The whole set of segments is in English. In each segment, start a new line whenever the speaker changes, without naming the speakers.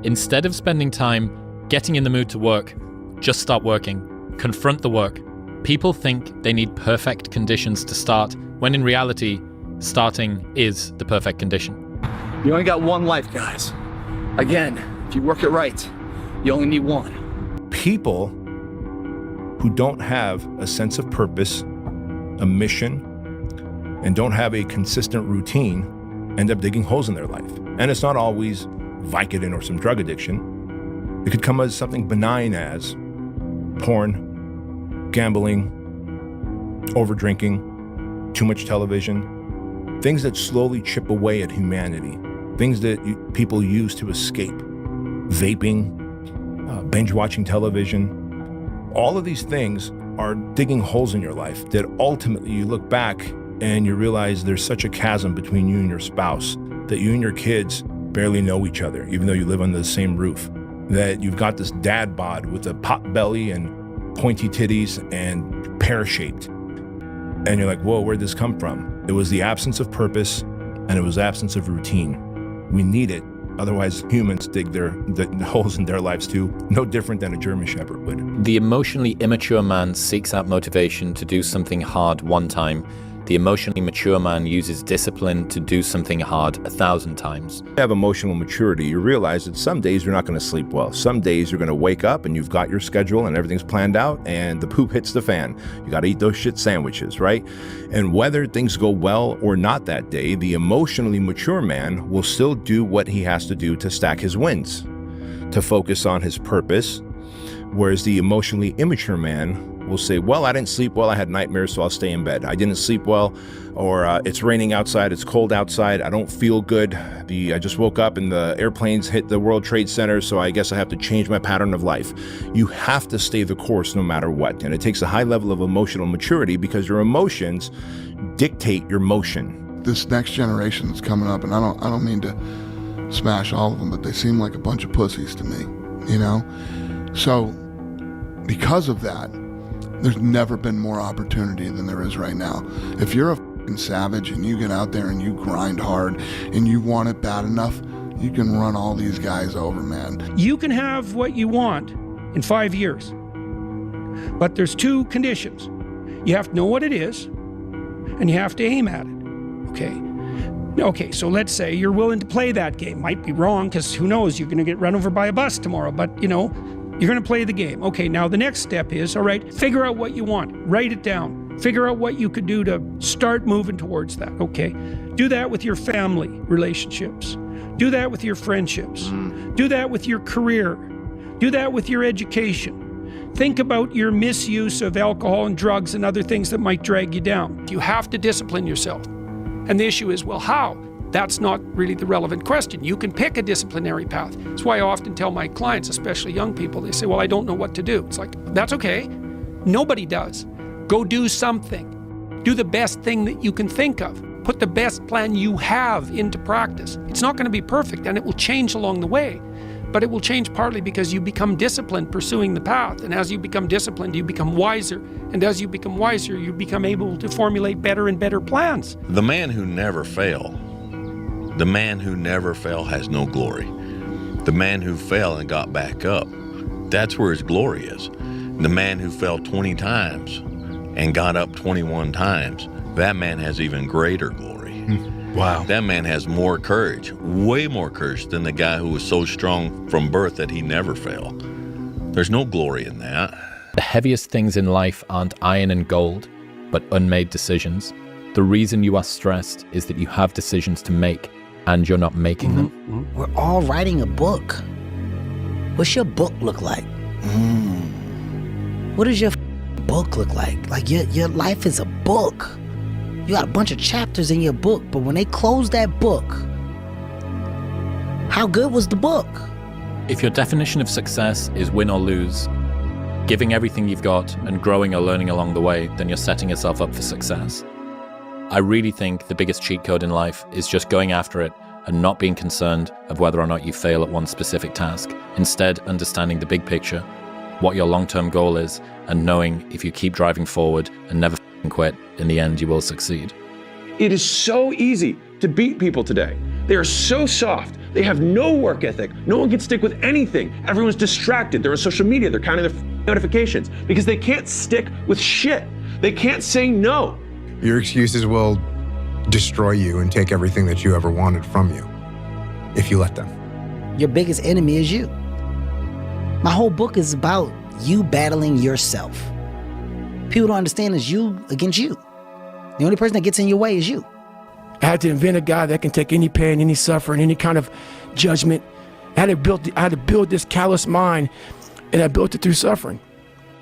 Instead of spending time getting in the mood to work, just start working. Confront the work. People think they need perfect conditions to start, when in reality, starting is the perfect condition.
You only got one life, guys. Again, if you work it right, you only need one.
People who don't have a sense of purpose, a mission, and don't have a consistent routine end up digging holes in their life. And it's not always Vicodin or some drug addiction. It could come as something benign as porn, gambling, over-drinking, too much television, things that slowly chip away at humanity, things that people use to escape, vaping, binge-watching television. All of these things are digging holes in your life that ultimately you look back and you realize there's such a chasm between you and your spouse, that you and your kids barely know each other, even though you live under the same roof, that you've got this dad bod with a pot belly and pointy titties and pear-shaped. And you're like, whoa, where'd this come from? It was the absence of purpose and it was absence of routine. We need it. Otherwise, humans dig the holes in their lives too, no different than a German Shepherd would.
The emotionally immature man seeks out motivation to do something hard one time. The emotionally mature man uses discipline to do something hard 1,000 times.
You have emotional maturity, you realize that some days you're not going to sleep well. Some days you're going to wake up and you've got your schedule and everything's planned out and the poop hits the fan. You got to eat those shit sandwiches, right? And whether things go well or not that day, the emotionally mature man will still do what he has to do to stack his wins, to focus on his purpose. Whereas the emotionally immature man will say, well, I didn't sleep well, I had nightmares, so I'll stay in bed. I didn't sleep well, or it's raining outside, it's cold outside, I don't feel good. I just woke up and the airplanes hit the World Trade Center, so I guess I have to change my pattern of life. You have to stay the course no matter what. And it takes a high level of emotional maturity because your emotions dictate your motion.
This next generation that's coming up, and I don't mean to smash all of them, but they seem like a bunch of pussies to me, you know? So because of that, there's never been more opportunity than there is right now. If you're a fucking savage and you get out there and you grind hard and you want it bad enough, you can run all these guys over, man.
You can have what you want in 5 years, but there's two conditions. You have to know what it is and you have to aim at it, okay? So let's say you're willing to play that game. Might be wrong, because who knows, you're gonna get run over by a bus tomorrow, but you know, you're going to play the game. Okay, now the next step is, all right, figure out what you want. Write it down. Figure out what you could do to start moving towards that, okay? Do that with your family relationships. Do that with your friendships. Do that with your career. Do that with your education. Think about your misuse of alcohol and drugs and other things that might drag you down. You have to discipline yourself. And the issue is, well, how? That's not really the relevant question. You can pick a disciplinary path. That's why I often tell my clients, especially young people, they say, well, I don't know what to do. It's like, that's okay. Nobody does. Go do something. Do the best thing that you can think of. Put the best plan you have into practice. It's not going to be perfect, and it will change along the way. But it will change partly because you become disciplined pursuing the path. And as you become disciplined, you become wiser. And as you become wiser, you become able to formulate better and better plans.
The man who never failed. The man who never fell has no glory. The man who fell and got back up, that's where his glory is. The man who fell 20 times and got up 21 times, that man has even greater glory.
Wow.
That man has more courage, way more courage than the guy who was so strong from birth that he never fell. There's no glory in that.
The heaviest things in life aren't iron and gold, but unmade decisions. The reason you are stressed is that you have decisions to make, and you're not making them.
We're all writing a book. What's your book look like? What does your book look like? Like your life is a book. You got a bunch of chapters in your book, but when they close that book, how good was the book?
If your definition of success is win or lose, giving everything you've got and growing or learning along the way, then you're setting yourself up for success. I really think the biggest cheat code in life is just going after it and not being concerned of whether or not you fail at one specific task. Instead, understanding the big picture, what your long-term goal is, and knowing if you keep driving forward and never quit, in the end you will succeed.
It is so easy to beat people today. They are so soft. They have no work ethic. No one can stick with anything. Everyone's distracted. They're on social media. They're counting their notifications because they can't stick with shit. They can't say no.
Your excuses will destroy you and take everything that you ever wanted from you if you let them.
Your biggest enemy is you. My whole book is about you battling yourself. People don't understand it's you against you. The only person that gets in your way is you.
I had to invent a guy that can take any pain, any suffering, any kind of judgment. I had to build this callous mind, and I built it through suffering.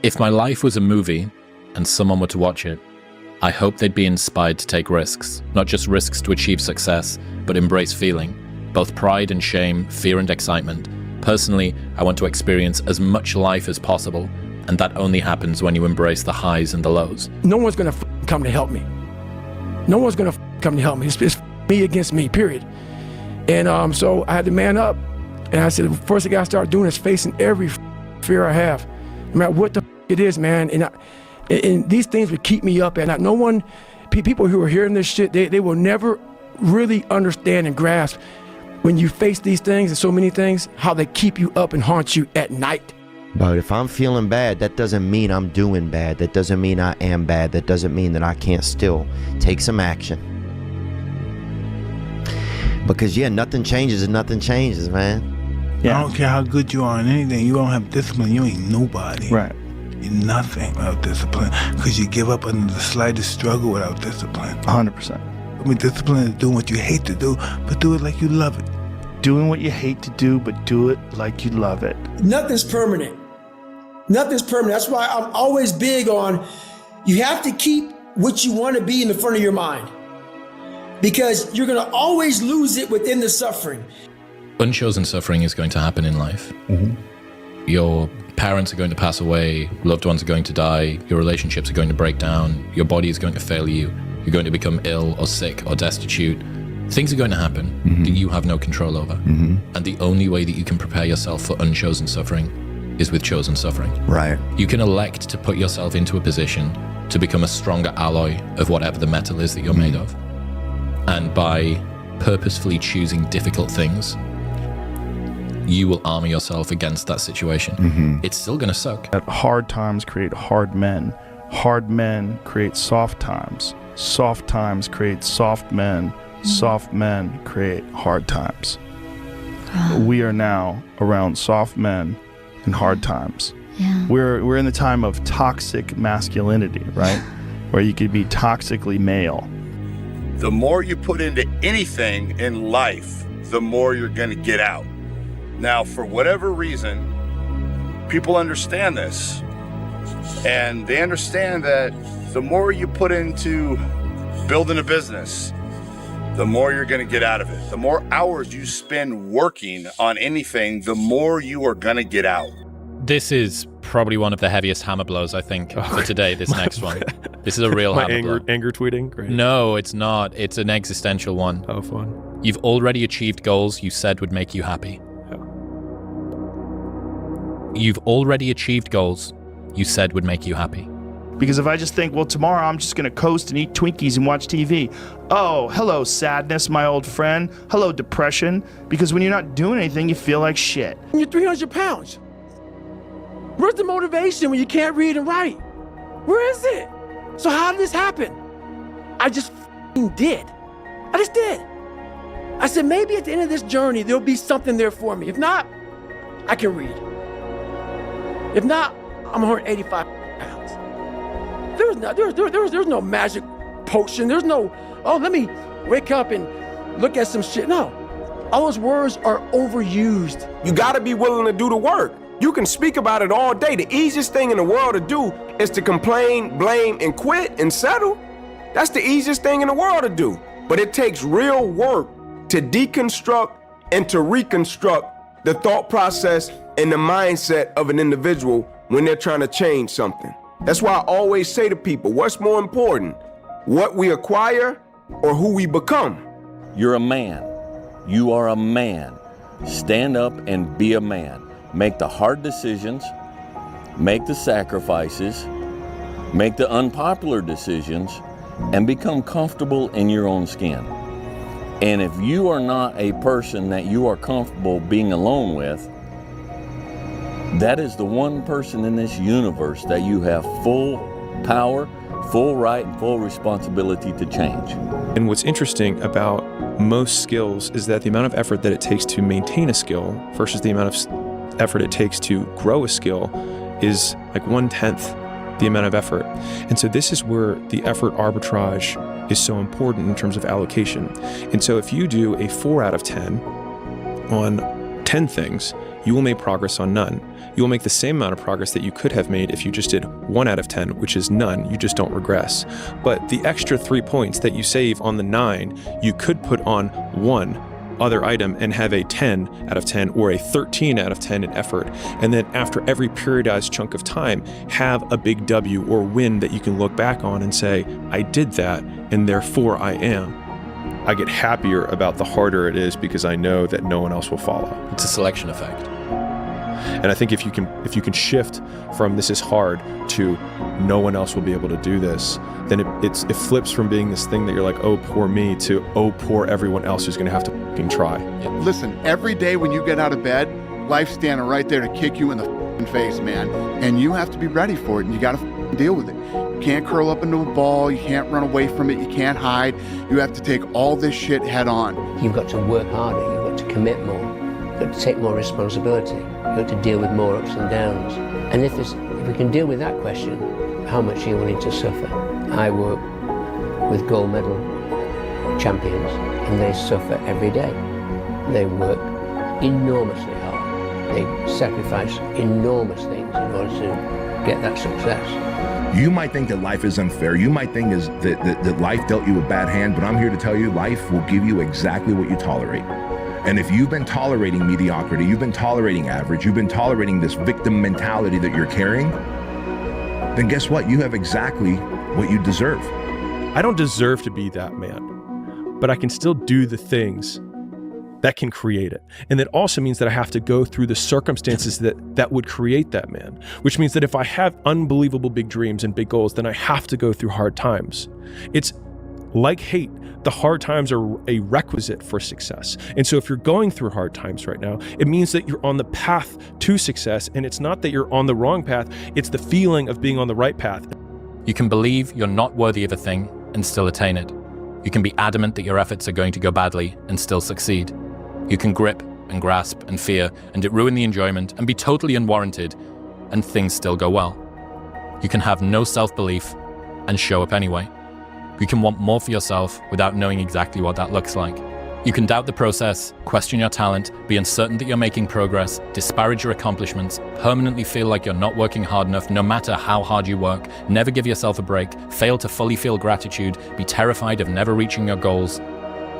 If my life was a movie and someone were to watch it, I hope they'd be inspired to take risks, not just risks to achieve success, but embrace feeling, both pride and shame, fear and excitement. Personally, I want to experience as much life as possible, and that only happens when you embrace the highs and the lows.
No one's gonna come to help me. No one's gonna come to help me. It's me against me, period. And so I had to man up, and I said, the first thing I gotta start doing is facing every fear I have, no matter what the it is, man. And these things would keep me up at night. No one, people who are hearing this shit, they will never really understand and grasp when you face these things and so many things, how they keep you up and haunt you at night.
But if I'm feeling bad, that doesn't mean I'm doing bad. That doesn't mean I am bad. That doesn't mean that I can't still take some action. Because yeah, nothing changes and nothing changes, man.
Yeah. I don't care how good you are in anything. You don't have discipline, you ain't nobody.
Right.
You're nothing without discipline. Because you give up under the slightest struggle without discipline.
100%.
I mean, discipline is doing what you hate to do, but do it like you love it.
Doing what you hate to do, but do it like you love it.
Nothing's permanent. Nothing's permanent. That's why I'm always big on, you have to keep what you want to be in the front of your mind, because you're going to always lose it within the suffering.
Unchosen suffering is going to happen in life. Your parents are going to pass away, loved ones are going to die, your relationships are going to break down, your body is going to fail you, you're going to become ill or sick or destitute. Things are going to happen that you have no control over. And the only way that you can prepare yourself for unchosen suffering is with chosen suffering.
Right.
You can elect to put yourself into a position to become a stronger alloy of whatever the metal is that you're made of. And by purposefully choosing difficult things, you will armor yourself against that situation. It's still going to suck.
Hard times create hard men. Hard men create soft times. Soft times create soft men. Soft men create hard times. We are now around soft men and hard times.
Yeah.
We're in the time of toxic masculinity, right? Where you could be toxically male.
The more you put into anything in life, the more you're going to get out. Now, for whatever reason, people understand this. And they understand that the more you put into building a business, the more you're going to get out of it. The more hours you spend working on anything, the more you are going to get out.
This is probably one of the heaviest hammer blows, I think, for today, this next one. This is a real hammer blow.
Anger tweeting? Great.
No, it's not. It's an existential one.
Oh, fun.
You've already achieved goals you said would make you happy. You've already achieved goals you said would make you happy.
Because if I just think, well, tomorrow I'm just going to coast and eat Twinkies and watch TV. Oh, hello, sadness, my old friend. Hello, depression. Because when you're not doing anything, you feel like shit. You're 300 pounds. Where's the motivation when you can't read and write? Where is it? So how did this happen? I just did. I just did. I said, maybe at the end of this journey, there'll be something there for me. If not, I can read. If not, I'm 185 pounds. There's no magic potion. There's no, oh, let me wake up and look at some shit. No, all those words are overused.
You gotta be willing to do the work. You can speak about it all day. The easiest thing in the world to do is to complain, blame, and quit and settle. That's the easiest thing in the world to do. But it takes real work to deconstruct and to reconstruct the thought process and the mindset of an individual when they're trying to change something. That's why I always say to people, what's more important, what we acquire or who we become?
You're a man. You are a man. Stand up and be a man. Make the hard decisions, make the sacrifices, make the unpopular decisions, and become comfortable in your own skin. And if you are not a person that you are comfortable being alone with, that is the one person in this universe that you have full power, full right, and full responsibility to change.
And what's interesting about most skills is that the amount of effort that it takes to maintain a skill versus the amount of effort it takes to grow a skill is like 1/10 the amount of effort. And so this is where the effort arbitrage is so important in terms of allocation. And so if you do a 4 out of 10 on 10 things, you will make progress on none. You will make the same amount of progress that you could have made if you just did 1 out of 10, which is none. You just don't regress. But the extra 3 points that you save on the 9, you could put on one other item and have a 10 out of 10 or a 13 out of 10 in effort. And then after every periodized chunk of time, have a big W or win that you can look back on and say, I did that, and therefore I am. I get happier about the harder it is because I know that no one else will follow.
It's a selection effect.
And I think if you can shift from this is hard to no one else will be able to do this, then it flips from being this thing that you're like, oh, poor me, to oh, poor everyone else who's going to have to fucking try.
Listen, every day when you get out of bed, life's standing right there to kick you in the face, man. And you have to be ready for it, and you got to deal with it. You can't curl up into a ball. You can't run away from it. You can't hide. You have to take all this shit head on.
You've got to work harder. You've got to commit more. You've got to take more responsibility. You've got to deal with more ups and downs. And if we can deal with that question, how much are you willing to suffer? I work with gold medal champions, and they suffer every day. They work enormously hard. They sacrifice enormous things in order to get that success.
You might think that life is unfair. You might think that life dealt you a bad hand, but I'm here to tell you life will give you exactly what you tolerate. And if you've been tolerating mediocrity, you've been tolerating average, you've been tolerating this victim mentality that you're carrying, then guess what? You have exactly what you deserve.
I don't deserve to be that man, but I can still do the things that can create it. And that also means that I have to go through the circumstances that would create that man, which means that if I have unbelievable big dreams and big goals, then I have to go through hard times. It's like hate. The hard times are a requisite for success. And so if you're going through hard times right now, it means that you're on the path to success. And it's not that you're on the wrong path. It's the feeling of being on the right path.
You can believe you're not worthy of a thing and still attain it. You can be adamant that your efforts are going to go badly and still succeed. You can grip and grasp and fear and it ruin the enjoyment and be totally unwarranted and things still go well. You can have no self-belief and show up anyway. You can want more for yourself without knowing exactly what that looks like. You can doubt the process, question your talent, be uncertain that you're making progress, disparage your accomplishments, permanently feel like you're not working hard enough no matter how hard you work, never give yourself a break, fail to fully feel gratitude, be terrified of never reaching your goals,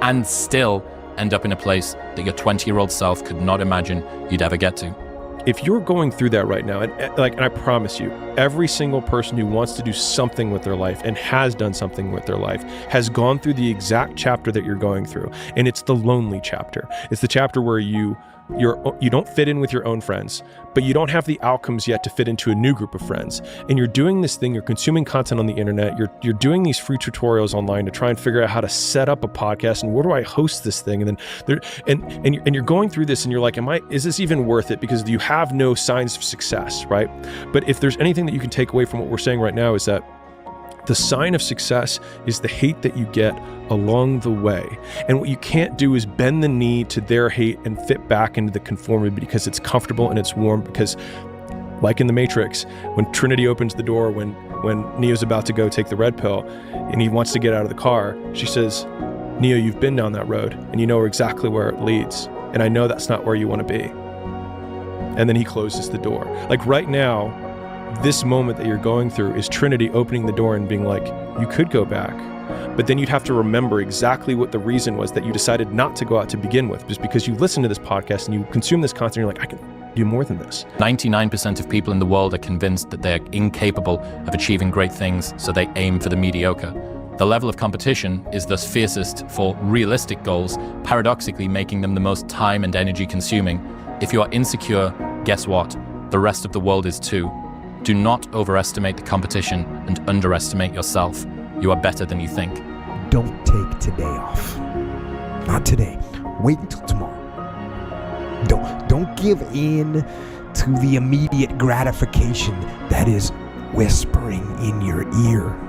and still end up in a place that your 20-year-old self could not imagine you'd ever get to.
If you're going through that right now, and I promise you, every single person who wants to do something with their life and has done something with their life has gone through the exact chapter that you're going through. And it's the lonely chapter. It's the chapter where you don't fit in with your own friends, but you don't have the outcomes yet to fit into a new group of friends. And you're doing this thing, you're consuming content on the internet, you're doing these free tutorials online to try and figure out how to set up a podcast and where do I host this thing? And then you're going through this and you're like, is this even worth it? Because you have no signs of success, right? But if there's anything that you can take away from what we're saying right now is that the sign of success is the hate that you get along the way. And what you can't do is bend the knee to their hate and fit back into the conformity because it's comfortable and it's warm. Because like in the Matrix, when Trinity opens the door, when Neo's about to go take the red pill and he wants to get out of the car, she says, Neo, you've been down that road and you know exactly where it leads. And I know that's not where you want to be. And then he closes the door. Like right now, this moment that you're going through is Trinity opening the door and being like, you could go back. But then you'd have to remember exactly what the reason was that you decided not to go out to begin with, just because you listen to this podcast and you consume this content, and you're like, I can do more than this.
99% of people in the world are convinced that they're incapable of achieving great things, so they aim for the mediocre. The level of competition is thus fiercest for realistic goals, paradoxically making them the most time and energy consuming. If you are insecure, guess what? The rest of the world is too. Do not overestimate the competition and underestimate yourself. You are better than you think.
Don't take today off. Not today. Wait until tomorrow. Don't give in to the immediate gratification that is whispering in your ear.